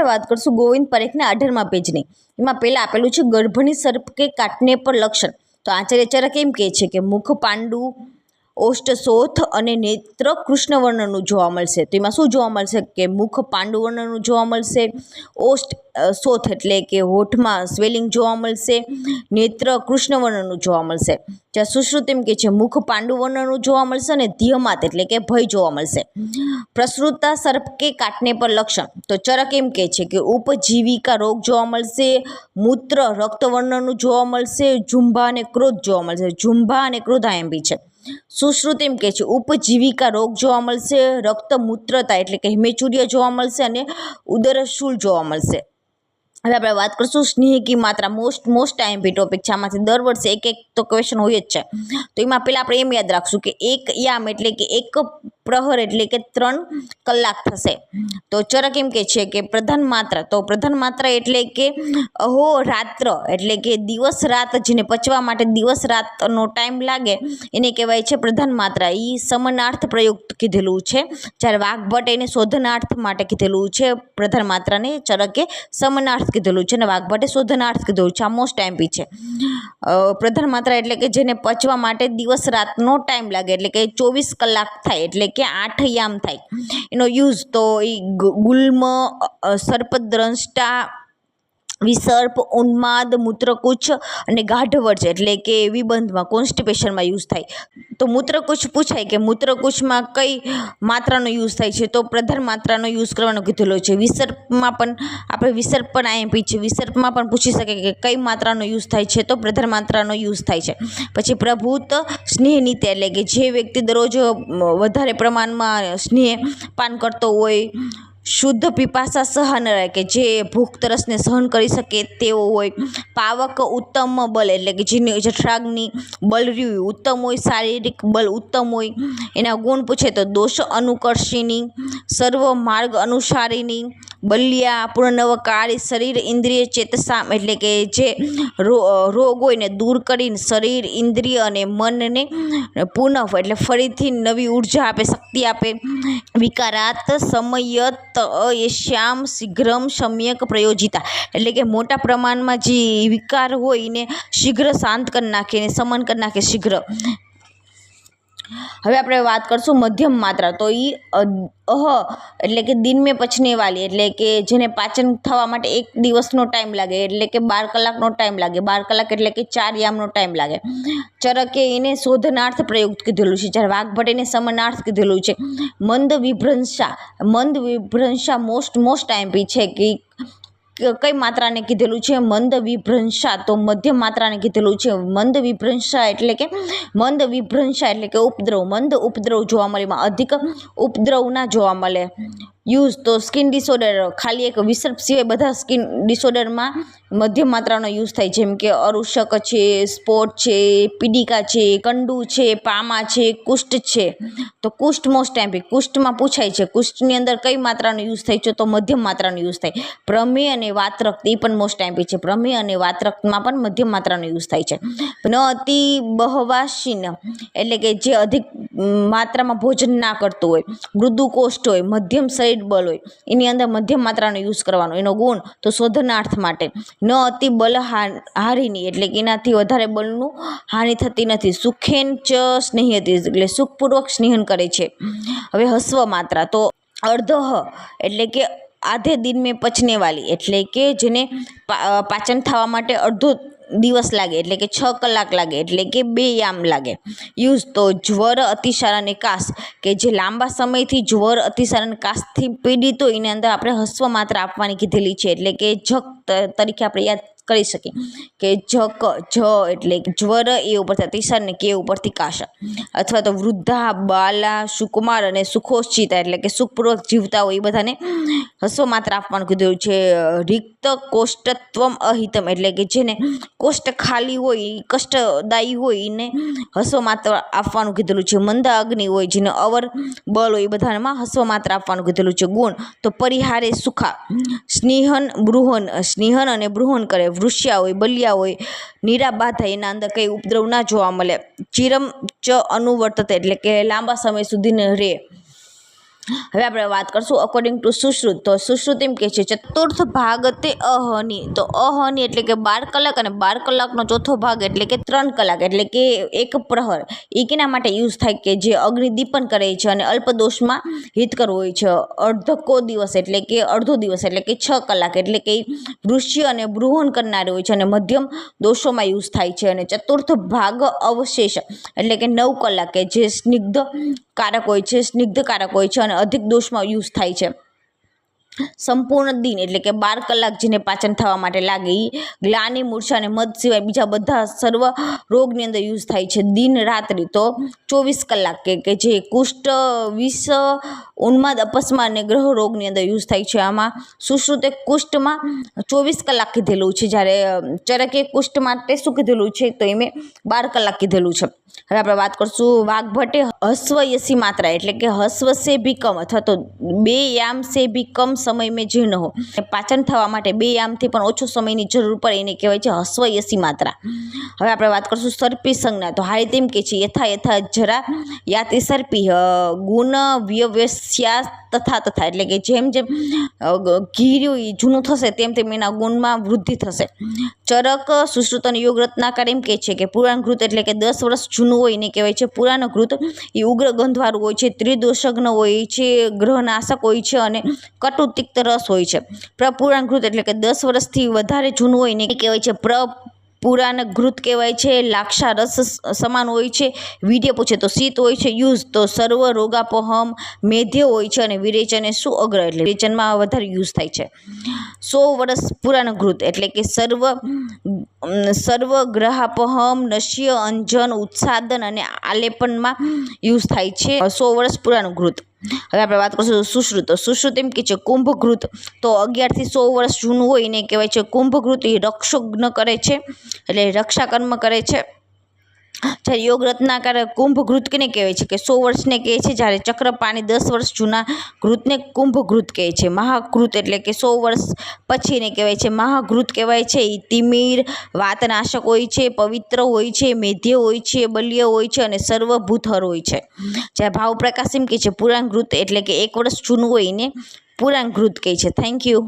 આપણે વાત કરીશું ગોવિંદ પરેખના 18મા પેજની. એમાં પહેલાં આપેલું છે ગર્ભની સર્પ કે કાટને પર લક્ષણ. તો આચાર્ય ચરક એમ કહે છે કે મુખ પાંડુ, ઓષ્ટ શોથ અને નેત્ર કૃષ્ણ વર્ણનું જોવા મળશે. તો એમાં શું જોવા મળશે કે મુખ પાંડુ વર્ણનું જોવા મળશે, ઓષ્ટ શોથ એટલે કે હોઠમાં સ્વેલિંગ જોવા મળશે, નેત્ર કૃષ્ણ વર્ણનું જોવા મળશે. જ્યાં સુશ્રુત એમ કે છે મુખ પાંડુ વર્ણનું જોવા મળશે અને ધ્યમાત એટલે કે ભય જોવા મળશે. પ્રસૃતા સર્પ કે કાટને પર લક્ષણ. તો ચરક એમ કહે છે કે ઉપજીવિકા રોગ જોવા મળશે, મૂત્ર રક્ત વર્ણનું જોવા મળશે, ઝુંભા અને ક્રોધ જોવા મળશે. ઝુંભા અને ક્રોધ આયંબી છે. સુશ્રુત એમ કહે છે ઉપજીવિકા રોગ જોવા મળશે, રક્ત મૂત્રતા એટલે કે હેમેચુરિયા જોવા મળશે અને ઉદરશૂલ જોવા મળશે. હવે આપણે વાત કરીશું સ્નેહકી માત્રા. મોસ્ટ આઈએમપી ટોપિક છે. આમાંથી દર વર્ષે એક તો ક્વેશ્ચન હોય જ છે. તો એમાં પહેલાં આપણે એમ યાદ રાખશું કે એક યામ એટલે કે એક પ્રહર એટલે કે 3 કલાક થશે. તો ચરક એમ કહે છે કે પ્રધાન માત્રા. તો પ્રધાન માત્રા એટલે કે અહોરાત્ર એટલે કે દિવસ રાત, જેને પચવા માટે દિવસ રાતનો ટાઈમ લાગે એને કહેવાય છે પ્રધાન માત્રા. એ સમાનાર્થ પ્રયુક્ત કીધેલું છે, જ્યારે વાઘભટ્ટ એને શોધનાર્થ માટે કીધેલું છે. પ્રધાન માત્રાને ચરકે સમાનાર્થ કીધેલું છે અને વાઘભટ્ટે શોધનાર્થ કીધેલું છે. આ મોસ્ટ આઈએમપી છે. પ્રધાન માત્રા એટલે કે જેને પચવા માટે દિવસ રાતનો ટાઈમ લાગે એટલે કે 24 કલાક થાય એટલે કે 8 યામ થાય. એનો યુઝ તો એ ગુલ્મ, સર્પદ્રષ્ટા, વિસર્પ, ઉન્માદ, મૂત્રકુચ અને ગાઢવર્જ એટલે કે વિબંધમાં કોન્સ્ટિપેશનમાં યુઝ થાય. તો મૂત્રકુચ પૂછાય કે મૂત્રકુચમાં કઈ માત્રાનો યુઝ થાય છે, તો પ્રધાન માત્રાનો યુઝ કરવાનો કીધેલો છે. વિસર્પમાં પણ આપણે વિસર્પ પણ આઈએમપી છે. વિસર્પમાં પણ પૂછી શકે કે કઈ માત્રાનો યુઝ થાય છે, તો પ્રધાન માત્રાનો યુઝ થાય છે. પછી પ્રભુત સ્નેહ નીતિ એટલે કે જે વ્યક્તિ દરરોજ વધારે પ્રમાણમાં સ્નેહ પાન કરતો હોય, શુદ્ધ પીપાસા સહન કે જે ભૂખ તરસને સહન કરી શકે તેવો હોય, પાવક ઉત્તમ બલ એટલે કે જેની જઠરાગ્નિ બલર્યું ઉત્તમ હોય, શારીરિક બલ ઉત્તમ હોય. એના ગુણ પૂછે તો દોષ અનુકર્ષિણી, સર્વ માર્ગ અનુસારિણી, બલ્યા, પૂર્ણનવકારી, શરીર ઇન્દ્રિય ચેતસામ એટલે કે જે રોગ હોય ને દૂર કરીને શરીર, ઇન્દ્રિય અને મનને પુનઃ એટલે ફરીથી નવી ઉર્જા આપે, શક્તિ આપે. વિકારાત સમયત યશ્યામ શીઘ્રમ સમ્યક પ્રયોજિતા એટલે કે મોટા પ્રમાણમાં જે વિકાર હોય એને શીઘ્ર શાંત કરી નાખે, એને શમન કરી નાખે શીઘ્ર. હવે આપણે વાત કરશું મધ્યમ માત્રા. તો એ એટલે કે દિન મેં પચને વાલી એટલે કે જેને પાચન થવા માટે 1 દિવસનો ટાઈમ લાગે એટલે કે 12 કલાકનો ટાઈમ લાગે. 12 કલાક એટલે કે 4 યામનો ટાઈમ લાગે. ચરકે એને શોધનાર્થ પ્રયુક્ત કીધેલું છે, જ્યારે વાઘભટ્ટ એને સમાનાર્થ કીધેલું છે. મંદ વિભ્રંશા મોસ્ટ આઈએમપી છે કે કઈ માત્રાને કીધેલું છે, મંદ વિભ્રંશા. તો મધ્યમ માત્રાને કીધેલું છે. મંદ વિભ્રંશા એટલે કે ઉપદ્રવ. મંદ ઉપદ્રવ જોવા મળે, એમાં અધિક ઉપદ્રવ ના જોવા મળે. યુઝ તો સ્કિન ડિસઓર્ડર, ખાલી એક વિસર્પ સિવાય બધા સ્કિન ડિસઓર્ડરમાં મધ્યમ માત્રાનો યુઝ થાય, જેમ કે અરુષક છે, સ્પોટ છે, પીડિકા છે, કંડુ છે, પામા છે, કુષ્ઠ છે. તો કુષ્ઠ મોસ્ટ આઈએમપી. કુષ્ઠમાં પૂછાય છે કુષ્ઠની અંદર કઈ માત્રાનો યુઝ થાય છે, તો મધ્યમ માત્રાનો યુઝ થાય. પ્રમેય અને વાત્રક્ત એ પણ મોસ્ટ આઈએમપી છે. પ્રમેય અને વાત્રક્તમાં પણ મધ્યમ માત્રાનો યુઝ થાય છે. ન અતિ બહવાશીન એટલે કે જે અધિક માત્રામાં ભોજન ના કરતું હોય. મૃદુ કોષ્ઠ હોય, મધ્યમ શરીર બળ હોય, એની અંદર મધ્યમ માત્રાનો યુઝ કરવાનો. એનો ગુણ તો શોધનાર્થ માટે. ન અતિ બલ હારીની એટલે કે એનાથી વધારે બળનું હાનિ થતી નથી. સુખેન ચ સ્નેહ્યતી એટલે સુખપૂર્વક સ્નેહન કરે છે. હવે હસ્વ માત્રા. તો અર્ધ એટલે કે આધે દિન મેં પચને વાલી એટલે કે જેને પાચન થવા માટે અડધો દિવસ લાગે એટલે કે 6 કલાક લાગે એટલે કે 2 યામ લાગે. યુઝ તો જ્વર, અતિસાર અને કાશ કે જે લાંબા સમયથી જ્વર, અતિસાર અને કાશથી પીડિત હોય એની અંદર આપણે હસ્વ માત્રા આપવાની કીધેલી છે. એટલે કે જક તરીકે આપણે યાદ કરી શકીએ કે જક એટલે જ્વર, એ ઉપરથી અતિસાર ને કે ઉપરથી કાશ. અથવા તો વૃદ્ધા, બાલા, સુકુમાર અને સુખોચિતા એટલે કે સુખપૂર્વક જીવતા હોય એ બધાને હસ્વ માત્રા આપવાનું કીધેલું છે. રિક્ત કોષ્ટત્વમ અહિતમ એટલે કે જેને કોષ્ટ ખાલી હોય, કષ્ટદાયી હોય એને હસ્વ માત્રા આપવાનું કીધેલું છે. મંદ અગ્નિ હોય, જેને અવર બળ હોય, એ બધામાં હસ્વ માત્રા આપવાનું કીધેલું છે. ગુણ તો પરિહારે સુખા, સ્નેહન અને બૃહન કરે. વૃષ્યા હોય, બલિયા હોય, નિરાબાધા એના અંદર કંઈ ઉપદ્રવ ના જોવા મળે. ચિરમ ચ અનુવર્તતે એટલે કે લાંબા સમય સુધી રહે. હવે આપણે વાત કરશું અકોર્ડિંગ ટુ સુશ્રુત. તો સુશ્રુત એમ કહે છે ચતુર્થ ભાગ તે અહની. તો અહની એટલે કે 12 કલાક અને 12 કલાકનો ચોથો ભાગ એટલે કે 3 કલાક એટલે કે એક પ્રહર. એ કેના માટે યુઝ થાય કે જે અગ્નિદીપન કરે છે અને અલ્પદોષમાં હિતકર હોય છે. અર્ધકો દિવસ એટલે કે અડધો દિવસ એટલે કે 6 કલાક એટલે કે વૃષ્ય અને બૃહન કરનાર હોય છે અને મધ્યમ દોષોમાં યુઝ થાય છે. અને ચતુર્થ ભાગ અવશેષ એટલે કે 9 કલાક કે જે સ્નિગ્ધ કારક હોય છે અને અધિક દોષમાં યુઝ થાય છે. સંપૂર્ણ દિન એટલે કે 12 કલાક જેને પાચન થવા માટે લાગે એ ગ્લાની, મૂર્છા અને મદ સિવાય બીજા બધા સર્વ રોગની અંદર યુઝ થાય છે. દિન રાત્રિ તો 24 કલાક કે જે કુષ્ઠ, વિષ, ઉન્માદ, અપસ્મા અને ગ્રહ રોગની અંદર યુઝ થાય છે. આમાં સુશ્રુતે કુષ્ઠમાં 24 કલાક કીધેલું છે, જ્યારે ચરકે કુષ્ઠ માટે શું કીધેલું છે તો એમે 12 કલાક કીધેલું છે. હવે આપણે વાત કરશું વાઘભટ્ટે હસ્વયસી માત્રા એટલે કે હસ્વ સે ભી કમ અથવા તો 2 યામ સે ભી કમ સમય મેં જીર્ણ હો. પાચન થવા માટે 2 યામથી પણ ઓછો સમયની જરૂર પડે એને કહેવાય છે હસ્વયસી માત્રા. હવે આપણે વાત કરશું સર્પી સંજ્ઞા. તો હારી તેમ કે છે યથા જરા યાતિ સર્પી ગુણ વ્યવસ્યા તથા એટલે કે જેમ ઘી રહ્યું એ જૂનું થશે તેમ એના ગુણમાં વૃદ્ધિ થશે. ચરક સુશ્રુત અને યોગ રત્નાકર એમ કહે છે કે પુરાણઘૃત એટલે કે 10 વર્ષ જૂનું હોય એને કહેવાય છે પુરાણઘૃત. એ ઉગ્ર ગંધવાળું હોય છે, ત્રિદોષજ્ઞ હોય છે, ગ્રહનાશક હોય છે અને કટુ તિક્ત રસ હોય છે. પ્રપુરાણઘૃત એટલે કે 10 વર્ષથી વધારે જૂનું હોય એને કહેવાય છે પુરાણઘૃત કહેવાય છે. લાક્ષા રસ સમાન હોય છે. વીર્ય પૂછે તો શીત હોય છે. યુઝ તો સર્વ રોગાપહમ મેધ્ય હોય છે અને વિરેચન એ સુઅગ્ર એટલે વિરેચનમાં વધારે યુઝ થાય છે. 100 વર્ષ પુરાણઘૃત એટલે કે સર્વગ્રહાપહમ, નશ્ય, અંજન, ઉત્સાદન અને આલેપનમાં યુઝ થાય છે. 100 વર્ષ પુરાણઘૃત. હવે આપણે વાત કરીશું સુશ્રુત. સુશ્રુત એમ કે છે કુંભઘૃત. તો 11 થી 100 વર્ષ જૂનું હોય એને કહેવાય છે કુંભઘૃત. એ રક્ષોઘ્ન કરે છે એટલે રક્ષા કર્મ કરે છે. જ્યારે યોગ રત્નાકર કુંભઘૃત કેને કહેવાય છે કે 100 વર્ષને કહે છે, જ્યારે ચક્રપાણી 10 વર્ષ જૂના ઘૃતને કુંભઘૃત કહે છે. મહાઘૃત એટલે કે 100 વર્ષ પછી એને કહેવાય છે મહાઘૃત કહેવાય છે. એ તિમિર, વાતનાશક હોય છે, પવિત્ર હોય છે, મેધ્ય હોય છે, બલ્ય હોય છે અને સર્વભૂતહર હોય છે. જ્યારે ભાવ પ્રકાશ એમ કહે છે પુરાણઘૃત એટલે કે 1 વર્ષ જૂનું હોય એને પુરાણઘૃત કહે છે. Thank you.